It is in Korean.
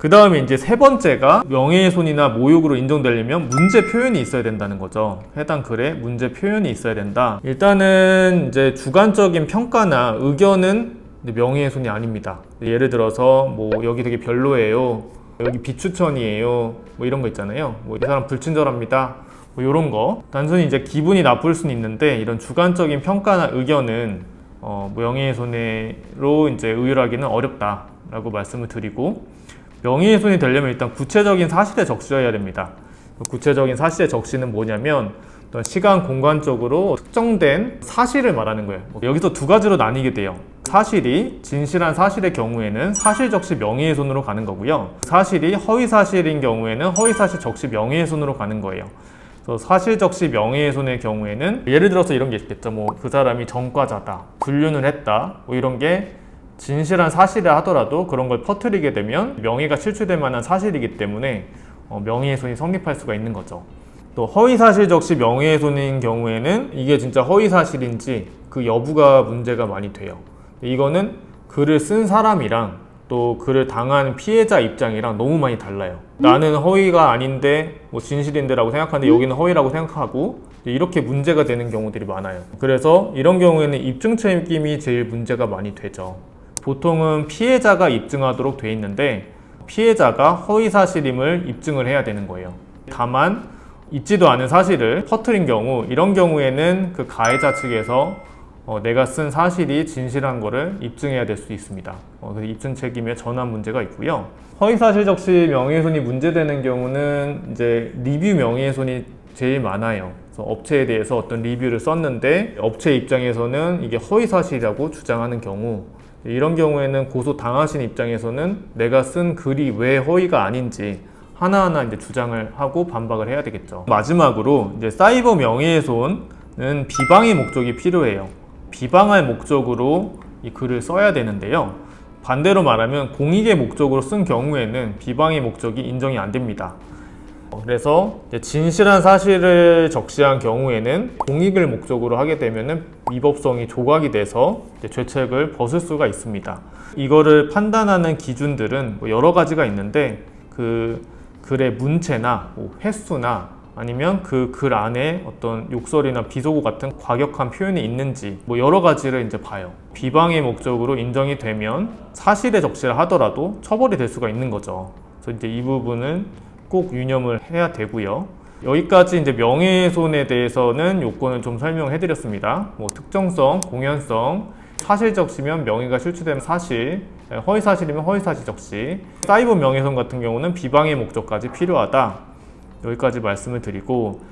그 다음에 이제 세 번째가 명예훼손이나 모욕으로 인정되려면 문제 표현이 있어야 된다는 거죠. 해당 글에 문제 표현이 있어야 된다. 일단은 이제 주관적인 평가나 의견은 명예훼손이 아닙니다. 예를 들어서 뭐 여기 되게 별로예요, 여기 비추천이에요, 뭐 이런 거 있잖아요. 뭐 이 사람 불친절합니다, 뭐 이런 거. 단순히 이제 기분이 나쁠 수는 있는데 이런 주관적인 평가나 의견은 명예훼손으로 이제 의율하기는 어렵다라고 말씀을 드리고, 명예훼손이 되려면 일단 구체적인 사실에 적시해야 됩니다. 구체적인 사실의 적시는 뭐냐면 어떤 시간, 공간적으로 특정된 사실을 말하는 거예요. 여기서 두 가지로 나뉘게 돼요. 사실이 진실한 사실의 경우에는 사실 적시 명예훼손으로 가는 거고요. 사실이 허위사실인 경우에는 허위사실 적시 명예훼손으로 가는 거예요. 그래서 사실 적시 명예훼손의 경우에는 예를 들어서 이런 게 있겠죠. 뭐 그 사람이 전과자다, 불륜을 했다, 뭐 이런 게 진실한 사실이라 하더라도 그런 걸 퍼뜨리게 되면 명예가 실추될 만한 사실이기 때문에 명예훼손이 성립할 수가 있는 거죠. 또 허위사실 적시 명예훼손인 경우에는 이게 진짜 허위사실인지 그 여부가 문제가 많이 돼요. 이거는 글을 쓴 사람이랑 또 글을 당한 피해자 입장이랑 너무 많이 달라요. 나는 허위가 아닌데 뭐 진실인데 라고 생각하는데 여기는 허위라고 생각하고, 이렇게 문제가 되는 경우들이 많아요. 그래서 이런 경우에는 입증 책임이 제일 문제가 많이 되죠. 보통은 피해자가 입증하도록 돼 있는데 피해자가 허위사실임을 입증을 해야 되는 거예요. 다만 있지도 않은 사실을 퍼뜨린 경우, 이런 경우에는 그 가해자 측에서 내가 쓴 사실이 진실한 거를 입증해야 될 수 있습니다. 그래서 입증 책임에 전환 문제가 있고요. 허위사실 적시 명예훼손이 문제되는 경우는 이제 리뷰 명예훼손이 제일 많아요. 그래서 업체에 대해서 어떤 리뷰를 썼는데 업체 입장에서는 이게 허위사실이라고 주장하는 경우, 이런 경우에는 고소 당하신 입장에서는 내가 쓴 글이 왜 허위가 아닌지 하나하나 이제 주장을 하고 반박을 해야 되겠죠. 마지막으로 이제 사이버 명예훼손은 비방의 목적이 필요해요. 비방할 목적으로 이 글을 써야 되는데요. 반대로 말하면 공익의 목적으로 쓴 경우에는 비방의 목적이 인정이 안 됩니다. 그래서 진실한 사실을 적시한 경우에는 공익을 목적으로 하게 되면 위법성이 조각이 돼서 죄책을 벗을 수가 있습니다. 이거를 판단하는 기준들은 여러 가지가 있는데 그 글의 문체나 횟수나 아니면 그 글 안에 어떤 욕설이나 비속어 같은 과격한 표현이 있는지 여러 가지를 이제 봐요. 비방의 목적으로 인정이 되면 사실에 적시를 하더라도 처벌이 될 수가 있는 거죠. 그래서 이제 이 부분은 꼭 유념을 해야 되고요. 여기까지 이제 명예훼손에 대해서는 요건을 좀 설명해 드렸습니다. 특정성, 공연성, 사실 적시면 명예가 실추되는 사실, 허위 사실이면 허위 사실 적시, 사이버 명예훼손 같은 경우는 비방의 목적까지 필요하다. 여기까지 말씀을 드리고,